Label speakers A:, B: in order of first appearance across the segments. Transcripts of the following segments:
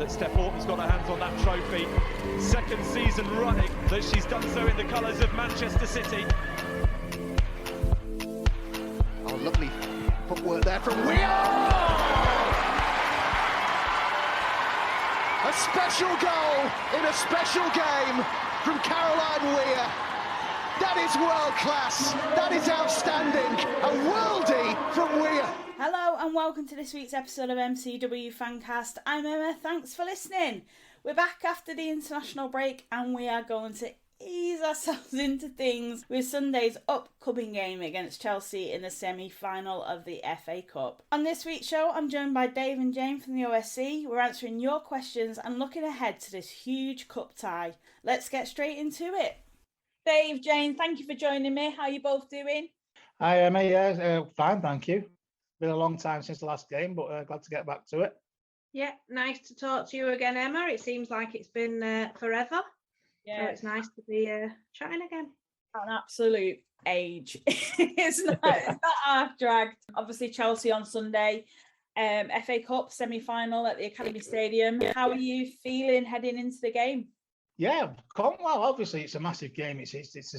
A: that Steph Horton's got her hands on that trophy. Second season running that she's done so in the colours of Manchester City.
B: Oh, lovely footwork there from Weir! A special goal in a special game from Caroline Weir. That is world class. That is outstanding. A worldie from Weir.
C: Hello and welcome to this week's episode of MCW Fancast. I'm Emma, thanks for listening. We're back after the international break and we are going to ease ourselves into things with Sunday's upcoming game against Chelsea in the semi-final of the FA Cup. On this week's show, I'm joined by Dave and Jane from the OSC. We're answering your questions and looking ahead to this huge cup tie. Let's get straight into it. Dave, Jane, thank you for joining me. How are you both doing?
D: Hi, Emma. Yeah, fine, thank you. Been a long time since the last game, but glad to get back to it.
E: Yeah, nice to talk to you again, Emma. It seems like it's been forever.
C: Yeah,
E: so it's nice to be chatting again.
C: An absolute age. It's not half dragged. Obviously, Chelsea on Sunday, FA Cup semi-final at the Academy Stadium. How are you feeling heading into the game?
D: Yeah, well, obviously it's a massive game. It's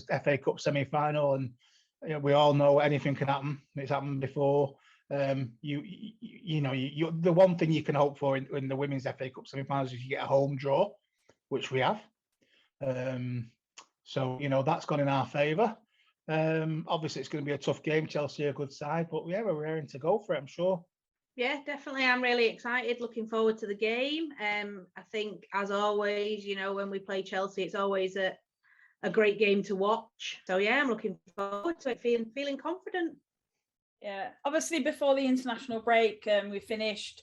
D: a FA Cup semi-final, and we all know anything can happen. It's happened before. You know, the one thing you can hope for in the women's FA Cup semi-finals is you get a home draw, which we have. So that's gone in our favour. Obviously it's going to be a tough game. Chelsea are a good side, but yeah, we're raring to go for it, I'm sure.
E: Yeah, definitely. I'm really excited. Looking forward to the game. I think, as always, when we play Chelsea, it's always a great game to watch. So yeah, I'm looking forward to it. Feeling confident.
C: Yeah, obviously before the international break, we finished,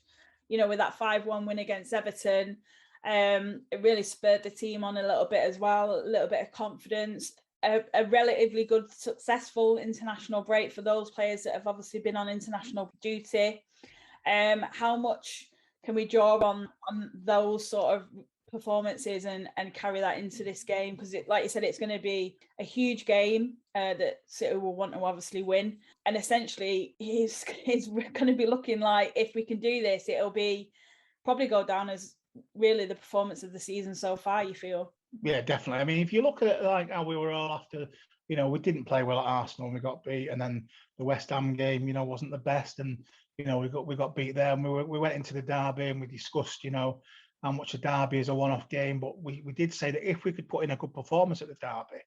C: with that 5-1 win against Everton. It really spurred the team on a little bit as well, a little bit of confidence. A relatively good, successful international break for those players that have obviously been on international duty. How much can we draw on those sort of performances and carry that into this game? Because like you said, it's going to be a huge game that City will want to obviously win, and essentially it's going to be looking like, if we can do this, it'll be probably go down as really the performance of the season so far, you feel?
D: Yeah, definitely. I mean, if you look at it like how we were all after, we didn't play well at Arsenal and we got beat, and then the West Ham game, wasn't the best, and we got beat there, and we went into the derby and we discussed, how much a derby is a one-off game, but we did say that if we could put in a good performance at the derby,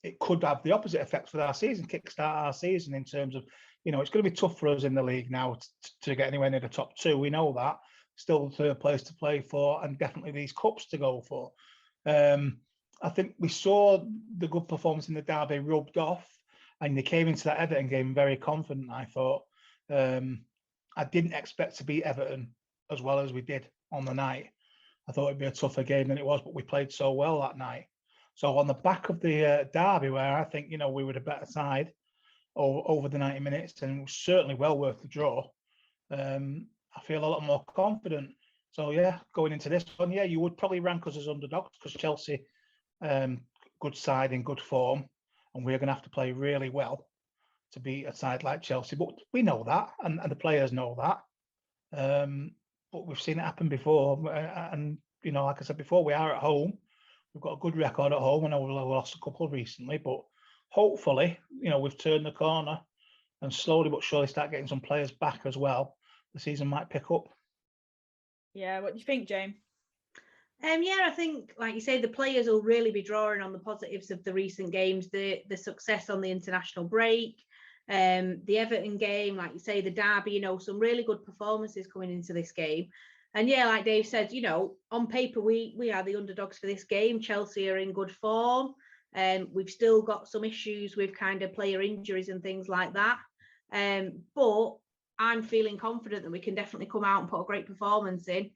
D: it could have the opposite effect for our season, kickstart our season in terms of, it's going to be tough for us in the league now to get anywhere near the top two. We know that. Still the third place to play for, and definitely these cups to go for. I think we saw the good performance in the derby rubbed off, and they came into that Everton game very confident, I thought. I didn't expect to beat Everton as well as we did on the night. I thought it'd be a tougher game than it was, but we played so well that night. So on the back of the derby, where I think, we were the better side over the 90 minutes, and it was certainly well worth the draw, I feel a lot more confident. So yeah, going into this one, yeah, you would probably rank us as underdogs because Chelsea, good side in good form, and we're going to have to play really well to beat a side like Chelsea. But we know that, and the players know that. But we've seen it happen before, and like I said before, we are at home. We've got a good record at home. I know we've lost a couple recently, but hopefully, we've turned the corner and slowly but surely start getting some players back as well. The season might pick up.
C: Yeah, what do you think, Jane?
E: Yeah, I think, like you say, the players will really be drawing on the positives of the recent games, the success on the international break, the Everton game, like you say, the derby, some really good performances coming into this game. And yeah, like Dave said, on paper, we are the underdogs for this game. Chelsea are in good form. We've still got some issues with kind of player injuries and things like that. But I'm feeling confident that we can definitely come out and put a great performance in.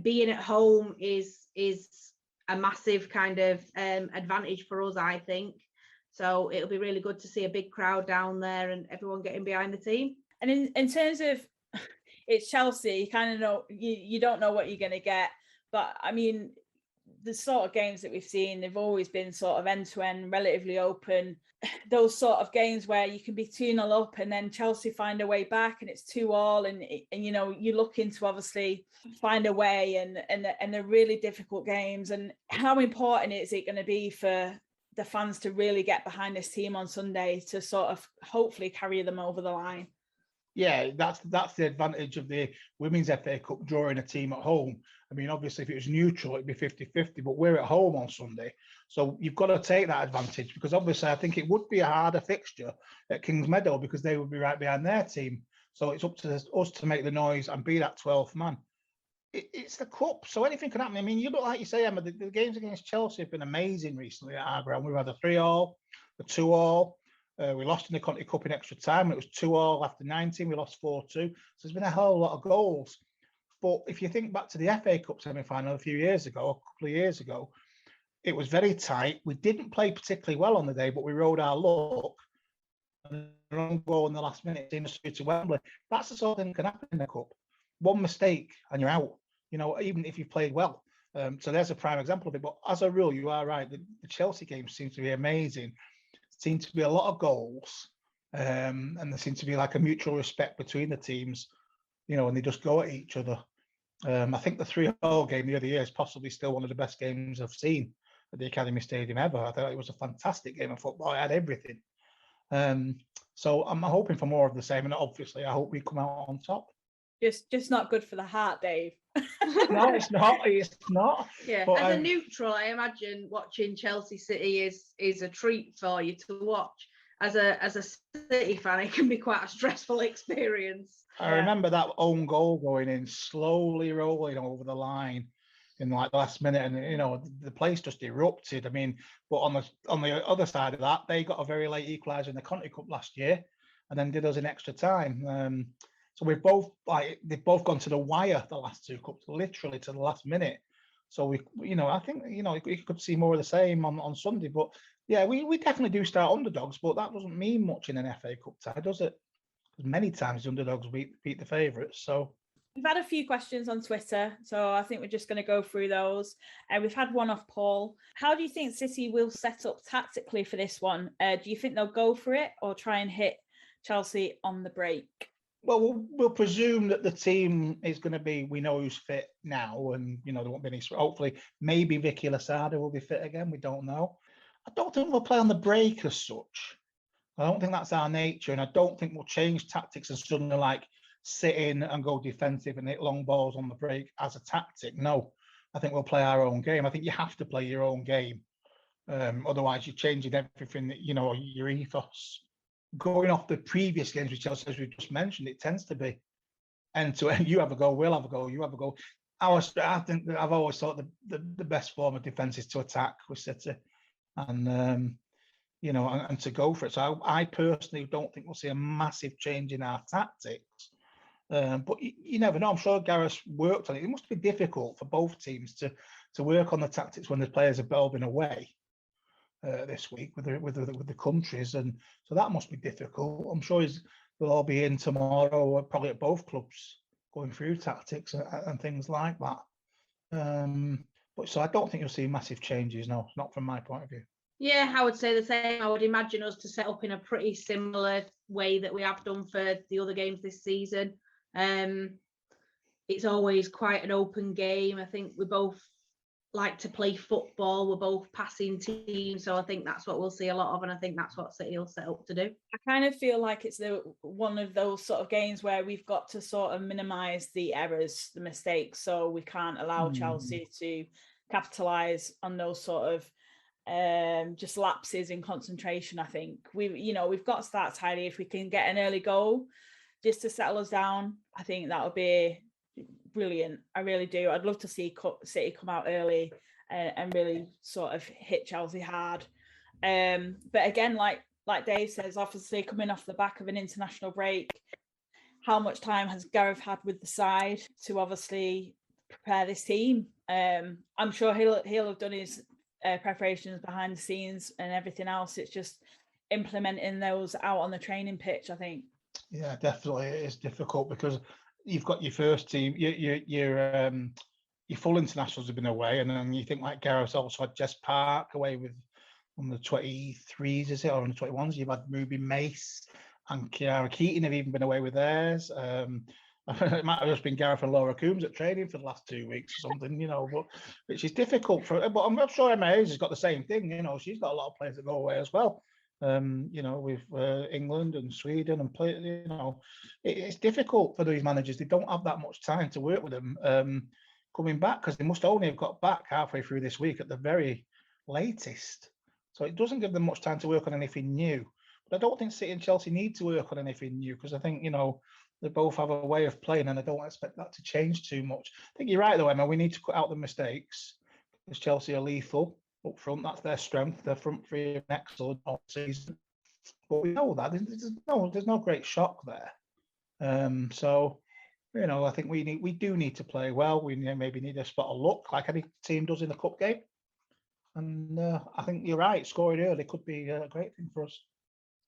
E: Being at home is a massive kind of advantage for us, I think. So it'll be really good to see a big crowd down there and everyone getting behind the team.
C: And in terms of it's Chelsea, you kind of know, you don't know what you're going to get. But I mean, the sort of games that we've seen, they've always been sort of end-to-end, relatively open. Those sort of games where you can be 2-0 up and then Chelsea find a way back and it's 2-2, and you know, you're looking to obviously find a way, and they're really difficult games. And how important is it going to be for the fans to really get behind this team on Sunday to sort of hopefully carry them over the line?
D: Yeah, that's the advantage of the Women's FA Cup drawing a team at home. I mean, obviously, if it was neutral, it'd be 50-50, but we're at home on Sunday. So you've got to take that advantage, because obviously I think it would be a harder fixture at Kings Meadow because they would be right behind their team. So it's up to us to make the noise and be that 12th man. It's the cup, so anything can happen. I mean, you look, like you say, Emma, the games against Chelsea have been amazing recently at our ground. We've had a 3-3, a 2-2. We lost in the Conti Cup in extra time. It was 2-2 after 19. We lost 4-2. So there's been a hell of a lot of goals. But if you think back to the FA Cup semi-final a few years ago, a couple of years ago, it was very tight. We didn't play particularly well on the day, but we rode our luck. And a wrong goal in the last minute seemed us to Wembley. That's the sort of thing that can happen in the cup. One mistake and you're out, you know, even if you've played well. So there's a prime example of it. But as a rule, you are right. The Chelsea game seems to be amazing. Seems to be a lot of goals, and there seems to be like a mutual respect between the teams, you know, and they just go at each other. I think the 3-0 game the other year is possibly still one of the best games I've seen at the Academy Stadium ever. I thought it was a fantastic game of football. It had everything. So I'm hoping for more of the same, and obviously I hope we come out on top.
C: Just not good for the heart, Dave.
D: No, it's not. It's not.
E: Yeah,
D: but,
E: as a neutral, I imagine watching Chelsea City is a treat for you to watch. As a City fan, it can be quite a stressful experience.
D: I remember that own goal going in, slowly rolling over the line in like the last minute, and you know the place just erupted. I mean, but on the other side of that, they got a very late equaliser in the Conti Cup last year, and then did us in extra time. So they've both gone to the wire, the last two cups, literally to the last minute. So I think you could see more of the same on Sunday. But yeah, we definitely do start underdogs, but that doesn't mean much in an FA Cup tie, does it? Because many times the underdogs beat the favourites. So
C: we've had a few questions on Twitter, so I think we're just going to go through those. We've had one off Paul. How do you think City will set up tactically for this one? Do you think they'll go for it or try and hit Chelsea on the break?
D: Well, we'll presume that the team is going to be, we know who's fit now, and there won't be any. Hopefully, maybe Vicky Losada will be fit again. We don't know. I don't think we'll play on the break as such. I don't think that's our nature, and I don't think we'll change tactics and suddenly like sit in and go defensive and hit long balls on the break as a tactic. No, I think we'll play our own game. I think you have to play your own game, otherwise you're changing everything. Your ethos. Going off the previous games with Chelsea, as we just mentioned, it tends to be end to end. You have a go, we'll have a go, you have a go. I think that I've always thought the best form of defence is to attack with City, and and to go for it. So I personally don't think we'll see a massive change in our tactics. But you never know. I'm sure Gareth worked on it. It must be difficult for both teams to work on the tactics when the players are been away. This week with the countries, and so that must be difficult. I'm sure they'll all be in tomorrow, probably at both clubs, going through tactics and things like that. But so I don't think you'll see massive changes. No, not from my point of view.
E: Yeah, I would say the same. I would imagine us to set up in a pretty similar way that we have done for the other games this season. It's always quite an open game. I think we both like to play football. We're both passing teams, so I think that's what we'll see a lot of, and I think that's what City will set up to do.
C: I kind of feel like it's one of those sort of games where we've got to sort of minimise the errors, the mistakes, so we can't allow Chelsea to capitalise on those sort of just lapses in concentration. I think we've got to start tidy. If we can get an early goal just to settle us down, I think that would be brilliant. I really do. I'd love to see City come out early and really sort of hit Chelsea hard. But again, like Dave says, obviously coming off the back of an international break, how much time has Gareth had with the side to obviously prepare this team? I'm sure he'll have done his preparations behind the scenes and everything else. It's just implementing those out on the training pitch, I think.
D: Yeah, definitely. It is difficult because you've got your first team, your your full internationals have been away, and then you think like Gareth also had Jess Park away with on the 23s, is it, or on the 21s? You've had Ruby Mace and Kiara Keating have even been away with theirs. It might have just been Gareth and Laura Coombs at training for the last 2 weeks or something, but which is difficult for. But I'm sure Emma Hayes has got the same thing. She's got a lot of players that go away as well. With England and Sweden and play. It's difficult for these managers. They don't have that much time to work with them coming back, because they must only have got back halfway through this week at the very latest. So it doesn't give them much time to work on anything new. But I don't think City and Chelsea need to work on anything new, because I think, they both have a way of playing, and I don't expect that to change too much. I think you're right, though, Emma. We need to cut out the mistakes, because Chelsea are lethal up front. That's their strength. Their front three are excellent all season. But we know that. There's no great shock there. I think we do need to play well. We maybe need a spot of luck, like any team does in the cup game. And I think you're right. Scoring early could be a great thing for us.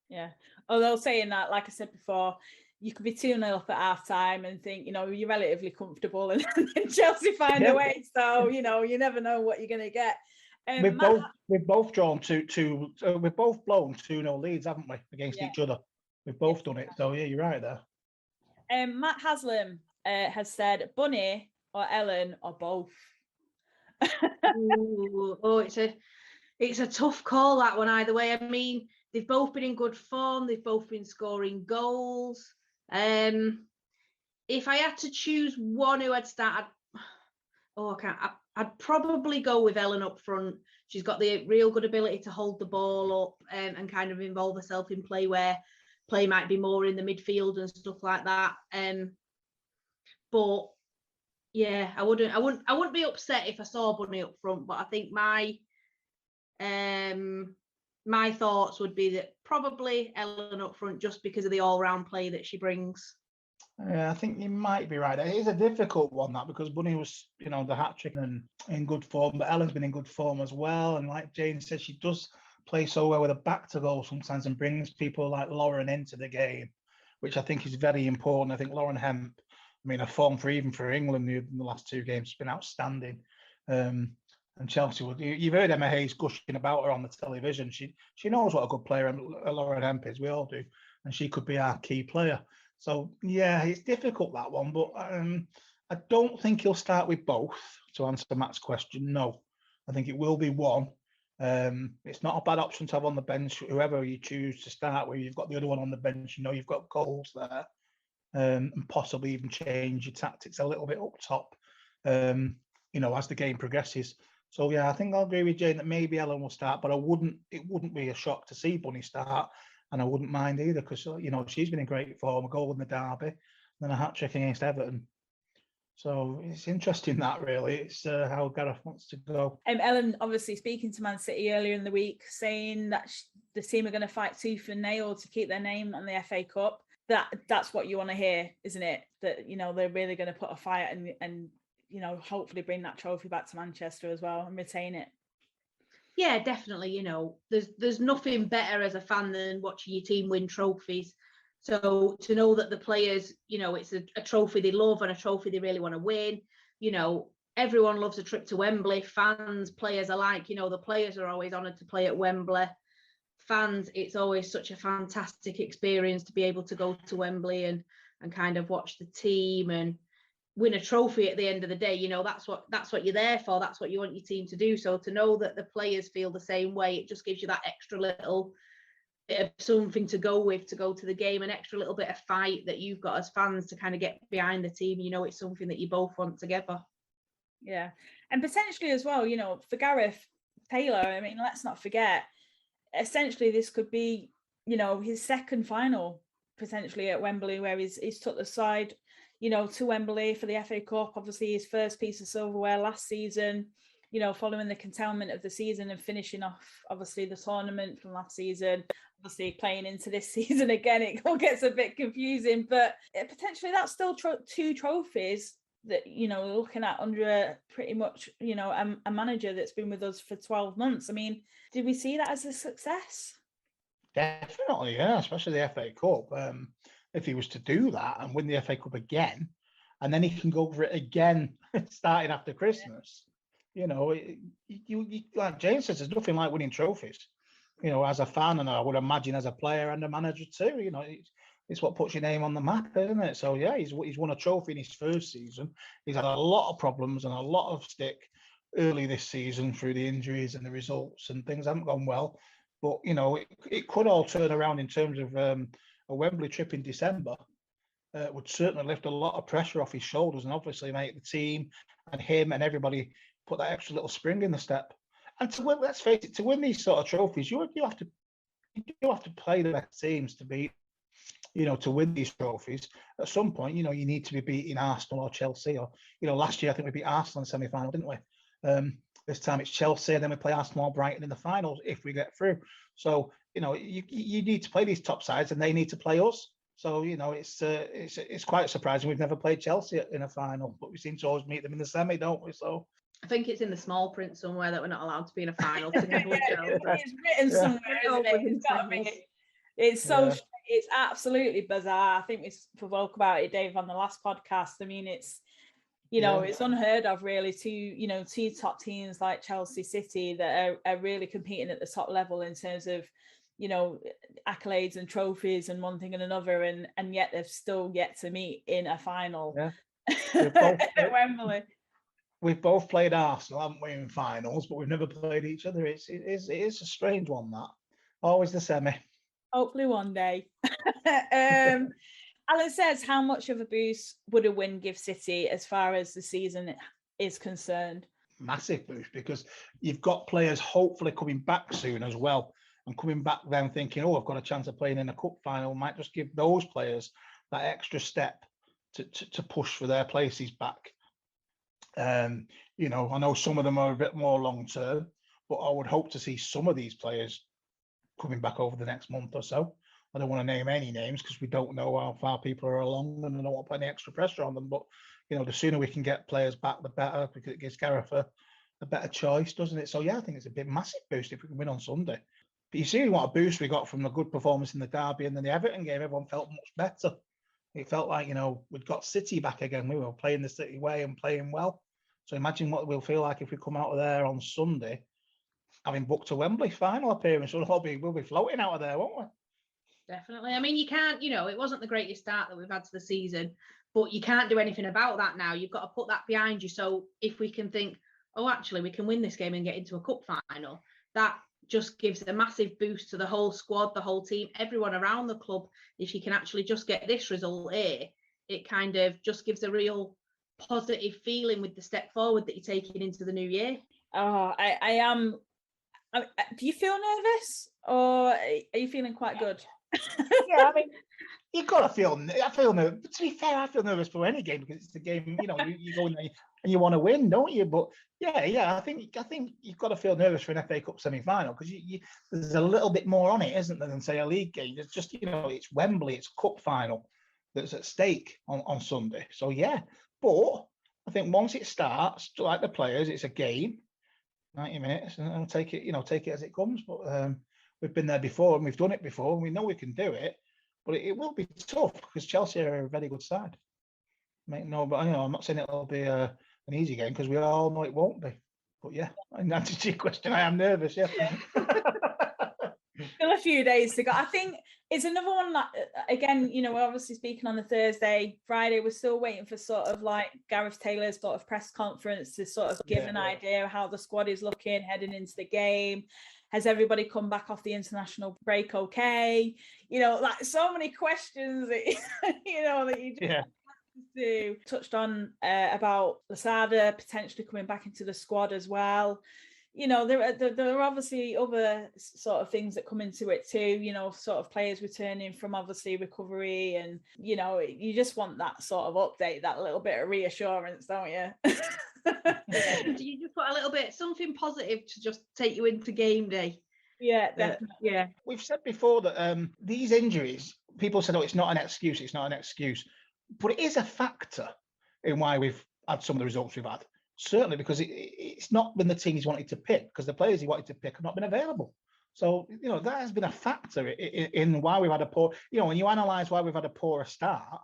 C: Yeah. Although saying that, like I said before, you could be 2-0 up at half time and think, you're relatively comfortable, and then Chelsea find a way. So, you never know what you're going to get.
D: We've both drawn we've both blown 2-0 leads, haven't we, against each other? We've both done it. So yeah, you're right there.
C: Matt Haslam has said Bunny or Ellen or both.
E: It's a tough call, that one, either way. I mean, they've both been in good form. They've both been scoring goals. If I had to choose one who I'd start, I'd probably go with Ellen up front. She's got the real good ability to hold the ball up and kind of involve herself in play where play might be more in the midfield and stuff like that. But yeah, I wouldn't be upset if I saw Bunny up front. But I think my thoughts would be that probably Ellen up front, just because of the all-round play that she brings.
D: Yeah, I think you might be right. It is a difficult one, that, because Bunny was, the hat-trick and in good form, but Ellen's been in good form as well. And like Jane said, she does play so well with a back to goal sometimes and brings people like Lauren into the game, which I think is very important. I think Lauren Hemp, her form for England in the last 2 games has been outstanding. And Chelsea you've heard Emma Hayes gushing about her on the television. She knows what a good player Lauren Hemp is. We all do, and she could be our key player. So yeah, it's difficult, that one, but I don't think he'll start with both. To answer Matt's question, no, I think it will be one. It's not a bad option to have on the bench. Whoever you choose to start with, you've got the other one on the bench. You've got goals there, and possibly even change your tactics a little bit up top. As the game progresses. So yeah, I think I'll agree with Jane that maybe Ellen will start, but it wouldn't be a shock to see Bunny start. And I wouldn't mind either, because she's been in great form, a goal in the derby, and then a hat-trick against Everton. So it's interesting, that really. It's how Gareth wants to go.
C: Ellen obviously speaking to Man City earlier in the week, saying that the team are going to fight tooth and nail to keep their name on the FA Cup. That's what you want to hear, isn't it? That they're really going to put a fight and hopefully bring that trophy back to Manchester as well and retain it.
E: Yeah, definitely. There's nothing better as a fan than watching your team win trophies. So to know that the players, it's a trophy they love and a trophy they really want to win. Everyone loves a trip to Wembley. Fans, players alike. The players are always honoured to play at Wembley. Fans, it's always such a fantastic experience to be able to go to Wembley and kind of watch the team and win a trophy at the end of the day. That's what you're there for. That's what you want your team to do. So to know that the players feel the same way, it just gives you that extra little bit of something to go with, to go to the game, an extra little bit of fight that you've got as fans to kind of get behind the team. It's something that you both want together.
C: Yeah, and potentially as well, for Gareth Taylor, let's not forget, essentially this could be, his second final potentially at Wembley, where he's took the side to Wembley for the FA Cup. Obviously his first piece of silverware last season, following the curtailment of the season and finishing off obviously the tournament from last season, obviously playing into this season again. It all gets a bit confusing, but potentially that's still 2 trophies that looking at under pretty much a manager that's been with us for 12 months. Did we see that as a success?
D: Definitely, yeah, especially the FA Cup. If he was to do that and win the FA Cup again, and then he can go for it again starting after Christmas. You know, you like James says, there's nothing like winning trophies. You know, as a fan, and I would imagine as a player and a manager too. You know, it's what puts your name on the map, isn't it? So yeah, he's won a trophy in his first season. He's had a lot of problems and a lot of stick early this season through the injuries and the results, and things haven't gone well. But you know, it could all turn around in terms of a Wembley trip in December. Would certainly lift a lot of pressure off his shoulders, and obviously make the team and him and everybody put that extra little spring in the step. And to win, let's face it, to win these sort of trophies, you have to play the best teams to beat. You know, to win these trophies, at some point, you know, you need to be beating Arsenal or Chelsea, or you know, last year I think we beat Arsenal in the semi-final, didn't we? This time it's Chelsea, and then we play Arsenal or Brighton in the finals if we get through. So you know, you need to play these top sides, and they need to play us. So you know, it's quite surprising we've never played Chelsea in a final, but we seem to always meet them in the semi, don't we? So
E: I think it's in the small print somewhere that we're not allowed to be in a final together with Chelsea.
C: It's written somewhere, isn't it? It's got to be. It's so it's absolutely bizarre. I think we spoke about it, Dave, on the last podcast. I mean, it's you know, it's unheard of, really. Two top teams like Chelsea City that are really competing at the top level in terms of, you know, accolades and trophies and one thing and another, and yet they've still yet to meet in a final at Wembley.
D: We've both played Arsenal, haven't we, in finals, but we've never played each other. It is a strange one, that. Always the semi.
C: Hopefully one day. Alan says, how much of a boost would a win give City as far as the season is concerned?
D: Massive boost, because you've got players hopefully coming back soon as well, and coming back then thinking, oh, I've got a chance of playing in a cup final, might just give those players that extra step to push for their places back. You know, I know some of them are a bit more long term, but I would hope to see some of these players coming back over the next month or so. I don't want to name any names because we don't know how far people are along, and I don't want to put any extra pressure on them. But you know, the sooner we can get players back, the better, because it gives Gareth a better choice, doesn't it? So yeah, I think it's a big massive boost if we can win on Sunday. But you see what a boost we got from the good performance in the derby, and then the Everton game. Everyone felt much better. It felt like, you know, we'd got City back again. We were playing the City way and playing well. So imagine what we'll feel like if we come out of there on Sunday, having booked a Wembley final appearance. We'll be floating out of there, won't we?
E: Definitely. I mean, you can't, you know, it wasn't the greatest start that we've had to the season, but you can't do anything about that now. You've got to put that behind you. So if we can think, oh, actually, we can win this game and get into a cup final, that just gives a massive boost to the whole squad, the whole team, everyone around the club. If you can actually just get this result here, it kind of just gives a real positive feeling with the step forward that you're taking into the new year.
C: Oh, I am. Do you feel nervous, or are you feeling quite good?
D: Yeah, I mean, you've got to feel. I feel nervous. To be fair, I feel nervous for any game because it's the game. You know, you go in there and you want to win, don't you? But yeah, I think you've got to feel nervous for an FA Cup semi-final because there's a little bit more on it, isn't there, than say a league game? It's just, you know, it's Wembley, it's cup final that's at stake on Sunday. So yeah, but I think once it starts, like the players, it's a game, 90 minutes, and take it as it comes. But we've been there before and we've done it before, and we know we can do it. But it will be tough because Chelsea are a very good side. But you know, I'm not saying it'll be an easy game because we all know it won't be. But yeah, in answer to your question, I am nervous. Yeah.
C: Still a few days to go. I think it's another one that, again, you know, we're obviously speaking on the Thursday. Friday, we're still waiting for sort of like Gareth Taylor's sort of press conference to sort of give an idea of how the squad is looking heading into the game. Has everybody come back off the international break okay? You know, like so many questions that, you know, that you just do. Touched on about Lasada potentially coming back into the squad as well. You know, there are obviously other sort of things that come into it too, you know, sort of players returning from obviously recovery, and, you know, you just want that sort of update, that little bit of reassurance, don't you?
E: You just want a little bit, something positive to just take you into game day.
C: Yeah, definitely.
E: Yeah.
D: We've said before that these injuries, people said, oh, it's not an excuse, but it is a factor in why we've had some of the results we've had. Certainly, because it's not been the team he's wanted to pick, because the players he wanted to pick have not been available. So, you know, that has been a factor in why we've had a poor, you know, when you analyse why we've had a poorer start,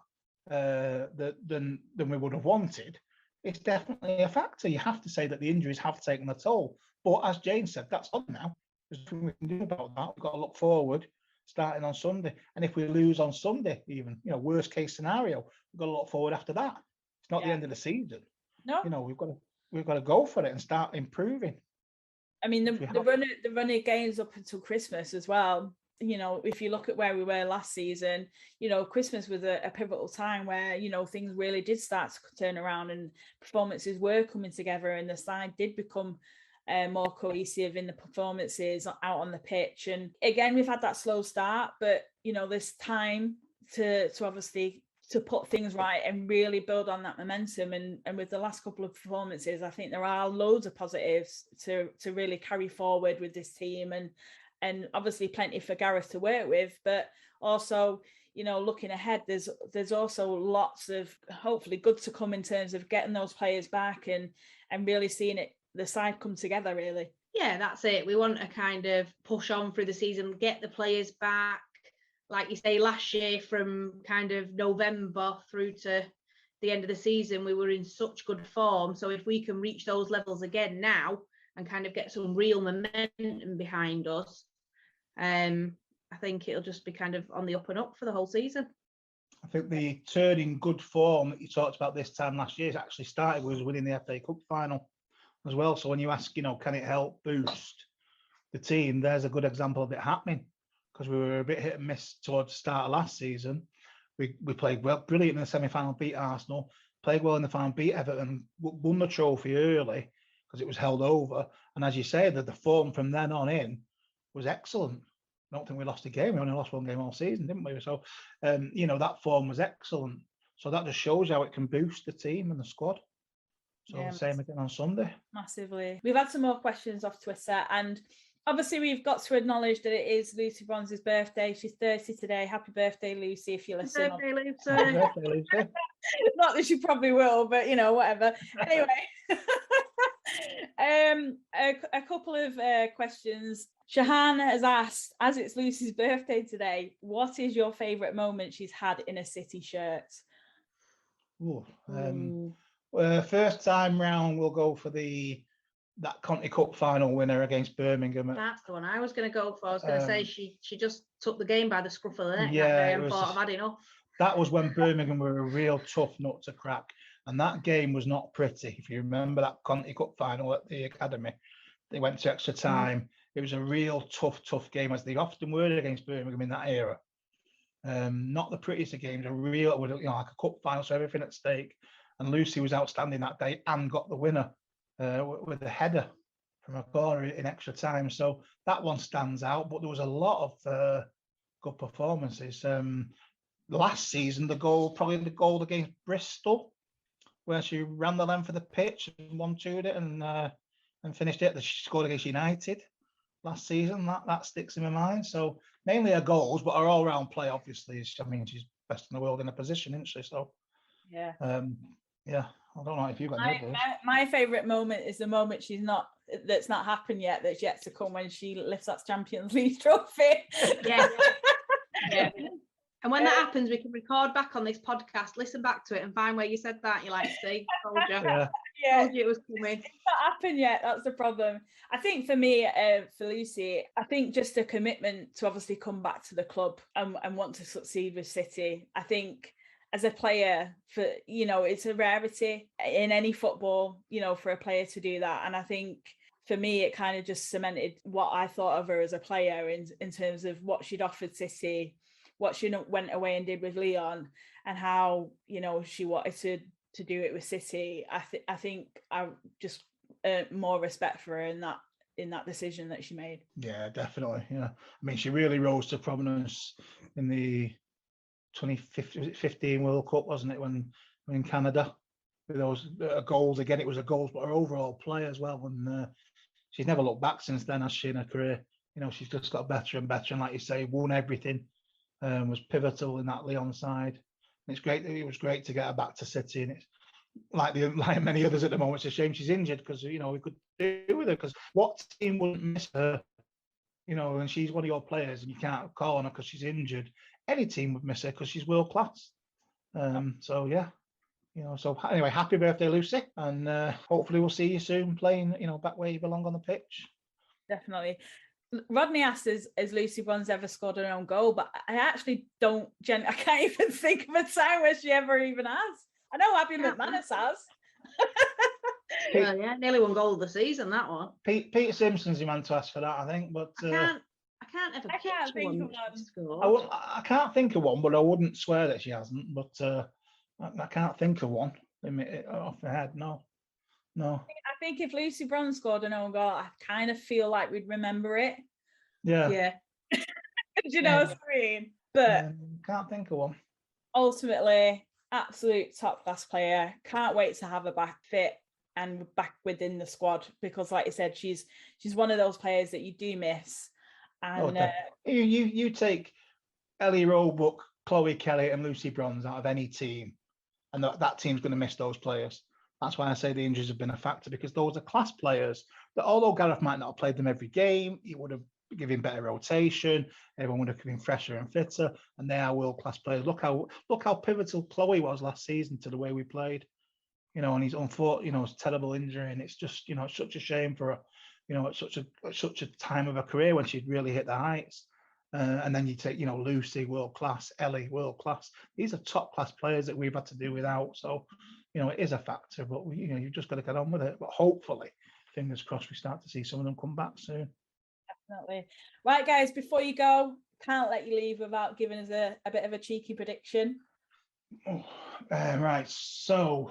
D: than we would have wanted, it's definitely a factor. You have to say that the injuries have taken a toll. But as Jane said, that's on now. There's nothing we can do about that. We've got to look forward, starting on Sunday. And if we lose on Sunday, even, worst case scenario, we've got to look forward after that. It's not the end of the season.
C: No.
D: We've got to go for it and start improving.
C: I mean, the run of games up until Christmas as well. If you look at where we were last season, Christmas was a pivotal time where, things really did start to turn around and performances were coming together and the side did become more cohesive in the performances out on the pitch. And again, we've had that slow start, but, there's time to obviously to put things right and really build on that momentum. And with the last couple of performances, I think there are loads of positives to really carry forward with this team, and obviously plenty for Gareth to work with, but also, looking ahead, there's also lots of hopefully good to come in terms of getting those players back and really seeing the side come together, really.
E: Yeah, that's it. We want to kind of push on through the season, get the players back. Like you say, last year from kind of November through to the end of the season, we were in such good form. So if we can reach those levels again now and kind of get some real momentum behind us, I think it'll just be kind of on the up and up for the whole season.
D: I think the turning good form that you talked about this time last year actually started with winning the FA Cup final as well. So when you ask, can it help boost the team? There's a good example of it happening, because we were a bit hit and miss towards the start of last season. We played well, brilliant in the semi-final, beat Arsenal, played well in the final, beat Everton, won the trophy early because it was held over. And as you say, the form from then on in was excellent. I don't think we lost a game. We only lost one game all season, didn't we? So, that form was excellent. So that just shows how it can boost the team and the squad. So the same again on Sunday.
C: Massively. We've had some more questions off Twitter, and obviously we've got to acknowledge that it is Lucy Bronze's birthday. She's 30 today. Happy birthday, Lucy, if you listen.
E: Happy birthday, Lucy.
D: Happy birthday, Lucy.
C: Not that she probably will, but whatever. Anyway, a couple of questions. Shahan has asked, as it's Lucy's birthday today, what is your favourite moment she's had in a City shirt?
D: First time round, we'll go for that Conti Cup final winner against Birmingham.
E: That's the one I was going to go for. I was going to say she just took the game by the scruff of the neck that day and thought, I've had enough.
D: That was when Birmingham were a real tough nut to crack. And that game was not pretty. If you remember that Conti Cup final at the Academy, they went to extra time. It was a real tough game, as they often were against Birmingham in that era. Not the prettiest of games, like a cup final, so everything at stake. And Lucy was outstanding that day and got the winner with a header from a corner in extra time. So that one stands out. But there was a lot of good performances. Last season, the goal against Bristol, where she ran the length of the pitch and 1-2'd it and finished it. She scored against United last season. That sticks in my mind. So mainly her goals, but her all-round play, obviously, she's best in the world in a position, isn't she? So
C: yeah.
D: I don't know if you've got any others.
C: My favourite moment is the moment that's not happened yet, that's yet to come, when she lifts that Champions League trophy.
E: Yeah. Yeah. And when that happens, we can record back on this podcast, listen back to it and find where you said that. You're like, see, told you. Told you it was coming.
C: It's not happened yet. That's the problem. I think for me, for Lucy, I think just a commitment to obviously come back to the club and want to succeed with City. I think as a player, it's a rarity in any football, for a player to do that. And I think for me, it kind of just cemented what I thought of her as a player in terms of what she'd offered City, what she went away and did with Leon, and how, she wanted to do it with City. I think I just earned more respect for her in that decision that she made.
D: Yeah, definitely. Yeah, I mean, she really rose to prominence in the 2015 World Cup, wasn't it, when in Canada, with those goals. Again, it was a goals, but her overall play as well. And she's never looked back since then, has she, in her career? She's just got better and better. And like you say, won everything. Was pivotal in that Leon side. And it's great. It was great to get her back to City. And it's like many others at the moment, it's a shame she's injured, because we could do with her. Because what team wouldn't miss her? And she's one of your players, and you can't call on her because she's injured. Any team would miss her because she's world class. So yeah, so anyway, happy birthday, Lucy, and hopefully we'll see you soon playing, back where you belong on the pitch.
C: Definitely. Rodney asked, has Lucy Bronze ever scored her own goal? But I actually don't. I can't even think of a time where she ever even has. I know Abby McManus has.
E: Well, yeah, nearly 1 goal of the season, that one.
D: Peter Simpson's the man to ask for that, I think. But
E: I can't ever
C: think of
E: one.
D: I can't think of one, but I wouldn't swear that she hasn't. But I can't think of one off the head. No.
C: I think if Lucy Bronze scored an own goal, I kind of feel like we'd remember it.
D: Yeah.
C: Do you know what I mean? But
D: can't think of one.
C: Ultimately, absolute top class player. Can't wait to have her back fit and back within the squad, because like you said, she's one of those players that you do miss. And
D: you take Ellie Roebuck, Chloe Kelly and Lucy Bronze out of any team, and that team's going to miss those players. That's why I say the injuries have been a factor, because those are class players that, although Gareth might not have played them every game, he would have given better rotation, everyone would have been fresher and fitter, and they are world-class players. Look how pivotal Chloe was last season to the way we played. And he's unfortunate, it's a terrible injury, and it's just, it's such a shame for her, at such a time of her career when she'd really hit the heights. And then you take, Lucy, world class, Ellie, world class. These are top class players that we've had to do without. So, it is a factor, but you've just got to get on with it. But hopefully, fingers crossed, we start to see some of them come back soon.
C: Definitely. Right, guys, before you go, can't let you leave without giving us a bit of a cheeky prediction.
D: Right, so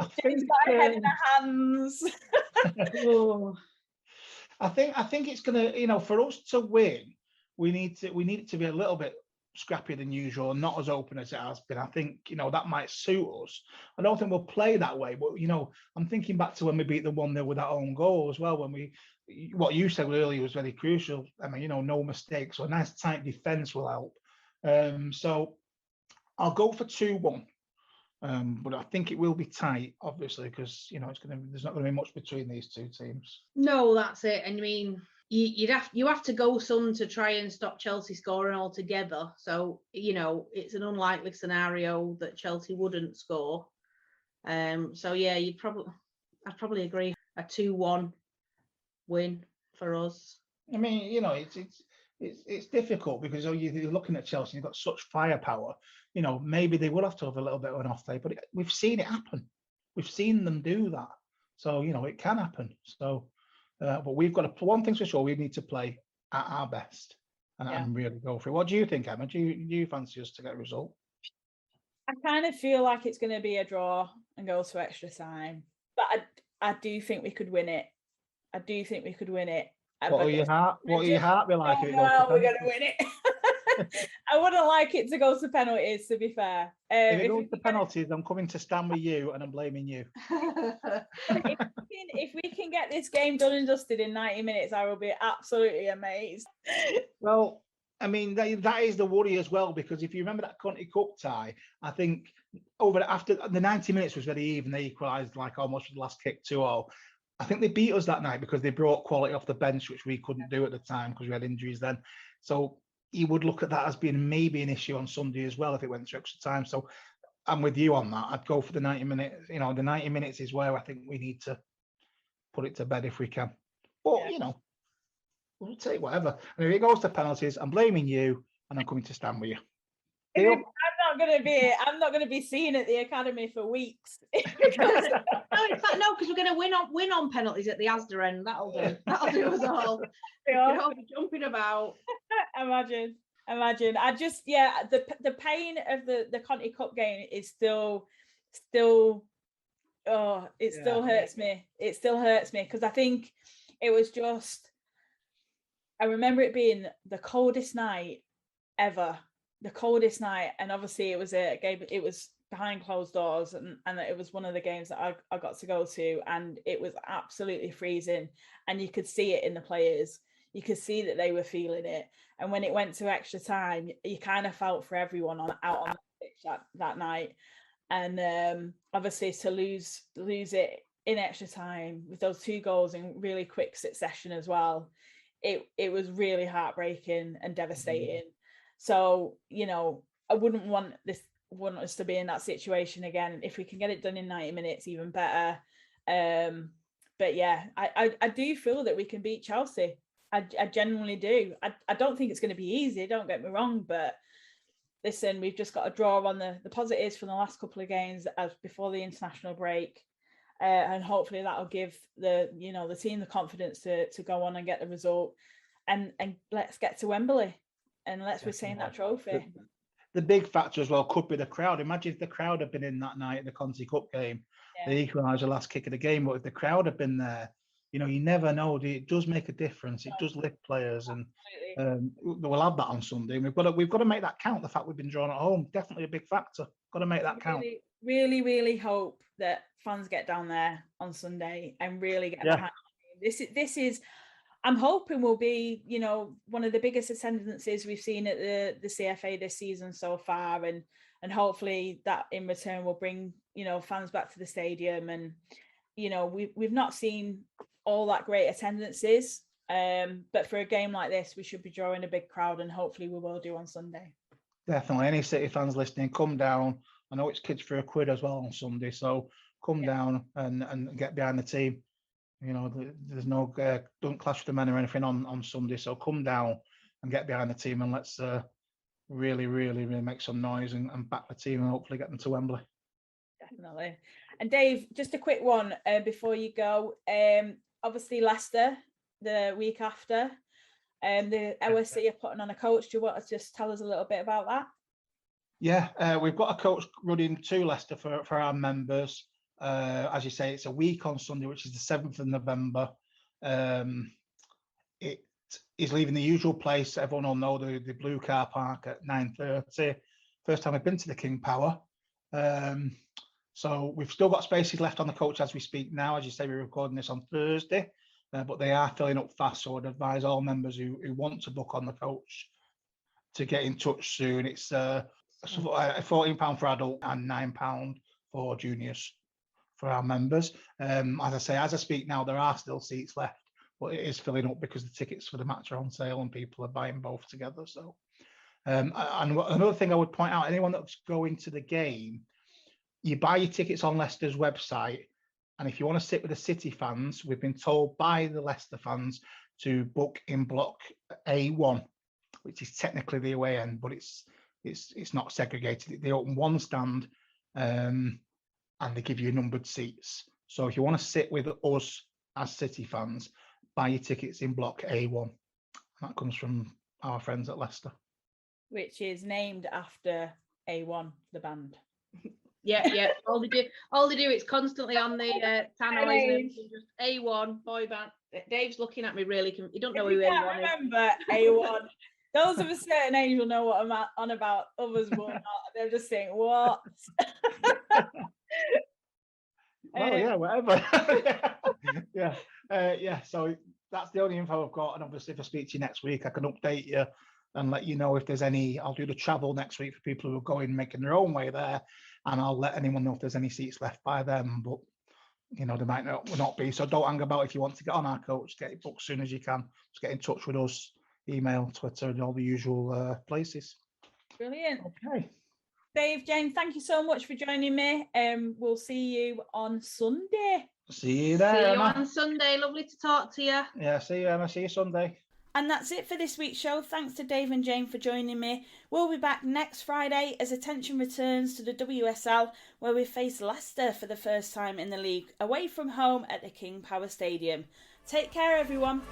D: I think
C: head in the hands.
D: I think it's gonna, for us to win, we need it to be a little bit scrappier than usual, not as open as it has been. I think that might suit us. I don't think we'll play that way, but I'm thinking back to when we beat the 1-0 with that own goal as well. When what you said earlier was very crucial. I mean, no mistakes, so a nice tight defense will help. So I'll go for 2-1. But I think it will be tight, obviously, because there's not going to be much between these two teams.
E: No, that's it. And I mean, you have to go some to try and stop Chelsea scoring altogether. So it's an unlikely scenario that Chelsea wouldn't score. So yeah, I'd probably agree, a 2-1 win for us.
D: I mean, it's difficult because you're looking at Chelsea, you've got such firepower. Maybe they will have to have a little bit of an off day, but we've seen it happen. We've seen them do that. So, it can happen. So, but we've got one thing's for sure, we need to play at our best and really go for it. What do you think, Emma? Do you fancy us to get a result?
C: I kind of feel like it's going to be a draw and go to extra time, but I do think we could win it.
D: What will your heart be like?
C: Well, we're going to win it. I wouldn't like it to go to penalties, to be fair.
D: If it goes to penalties, I'm coming to stand with you and I'm blaming you.
C: If we can get this game done and dusted in 90 minutes, I will be absolutely amazed.
D: Well, I mean, that is the worry as well, because if you remember that County Cup tie, I think after the 90 minutes was very even. They equalised almost with the last kick 2-0. I think they beat us that night because they brought quality off the bench, which we couldn't do at the time because we had injuries then. So you would look at that as being maybe an issue on Sunday as well if it went to extra time. So I'm with you on that. I'd go for the 90 minutes. The 90 minutes is where I think we need to put it to bed if we can. But, we'll take whatever. And if it goes to penalties, I'm blaming you and I'm coming to stand with you.
C: I'm not going to be seen at the academy for weeks.
E: No, in fact, no, because we're going to win on penalties at the Asda end. That'll do us all. All be jumping about.
C: Imagine. I just the pain of the Conti Cup game is still still hurts me. It still hurts me because I think it was just, I remember it being the coldest night ever. The coldest night, and obviously it was a game, it was behind closed doors, and it was one of the games that I got to go to, and it was absolutely freezing, and you could see it in the players. You could see that they were feeling it, and when it went to extra time, you kind of felt for everyone out on the pitch that night, and obviously to lose it in extra time with those 2 goals in really quick succession as well, it was really heartbreaking and devastating. So, I wouldn't want want us to be in that situation again. If we can get it done in 90 minutes, even better. But yeah, I do feel that we can beat Chelsea. I genuinely do. I don't think it's going to be easy, don't get me wrong, but listen, we've just got to draw on the positives from the last couple of games as before the international break. And hopefully that'll give the team the confidence to go on and get the result. And let's get to Wembley and let's retain that trophy.
D: The big factor as well could be the crowd. Imagine if the crowd had been in that night at the Conti Cup game, the equaliser last kick of the game. But if the crowd had been there, you never know. It does make a difference. It does lift players, and we'll have that on Sunday. And we've got to make that count. The fact we've been drawn at home, definitely a big factor. Got to make that count.
C: Really, really hope that fans get down there on Sunday and really get behind this is. I'm hoping will be, one of the biggest attendances we've seen at the CFA this season so far, and hopefully that in return will bring, fans back to the stadium. And, we've not seen all that great attendances, but for a game like this, we should be drawing a big crowd, and hopefully we will do on Sunday.
D: Definitely. Any City fans listening, come down. I know it's kids for a quid as well on Sunday, so come down and get behind the team. There's no don't clash with the men or anything on Sunday. So come down and get behind the team, and let's really, really, really make some noise and back the team, and hopefully get them to Wembley.
C: Definitely. And Dave, just a quick one before you go. Obviously Leicester the week after, the OSC are putting on a coach. Do you want to just tell us a little bit about that? Yeah,
D: we've got a coach running to Leicester for our members. As you say, it's a week on Sunday, which is the 7th of November. It is leaving the usual place. Everyone will know the blue car park at 9:30. First time I've been to the King Power. So we've still got spaces left on the coach as we speak now. As you say, we're recording this on Thursday, but they are filling up fast. So I'd advise all members who want to book on the coach to get in touch soon. It's £14 for adult and £9 for juniors for our members. As I say, as I speak now, there are still seats left, but it is filling up because the tickets for the match are on sale and people are buying both together. So, and another thing I would point out, anyone that's going to the game, you buy your tickets on Leicester's website. And if you want to sit with the City fans, we've been told by the Leicester fans to book in block A1, which is technically the away end, but it's not segregated. They open one stand, and they give you numbered seats. So if you want to sit with us as City fans, buy your tickets in block A1. And that comes from our friends at Leicester.
C: Which is named after A1, the band.
E: Yeah. All they do, it's constantly on the tannoys and just A1 boy band. Dave's looking at me really. You don't know who A1 is.
C: Remember A1. Those of a certain age will know what I'm on about. Others will not. They're just saying, what?
D: Well, yeah, whatever. Yeah. So that's the only info I've got. And obviously, if I speak to you next week, I can update you and let you know if there's any. I'll do the travel next week for people who are going, making their own way there. And I'll let anyone know if there's any seats left by them. But, there might not be. So don't hang about if you want to get on our coach. Get it booked as soon as you can. Just get in touch with us. Email, Twitter, and all the usual places.
C: Brilliant.
D: Okay.
C: Dave, Jane, thank you so much for joining me. We'll see you on Sunday.
D: See you there.
E: See you
D: Emma.
E: on Sunday. Lovely to talk to you.
D: Yeah, see you, Emma. See you Sunday.
C: And that's it for this week's show. Thanks to Dave and Jane for joining me. We'll be back next Friday as attention returns to the WSL, where we face Leicester for the first time in the league, away from home at the King Power Stadium. Take care, everyone.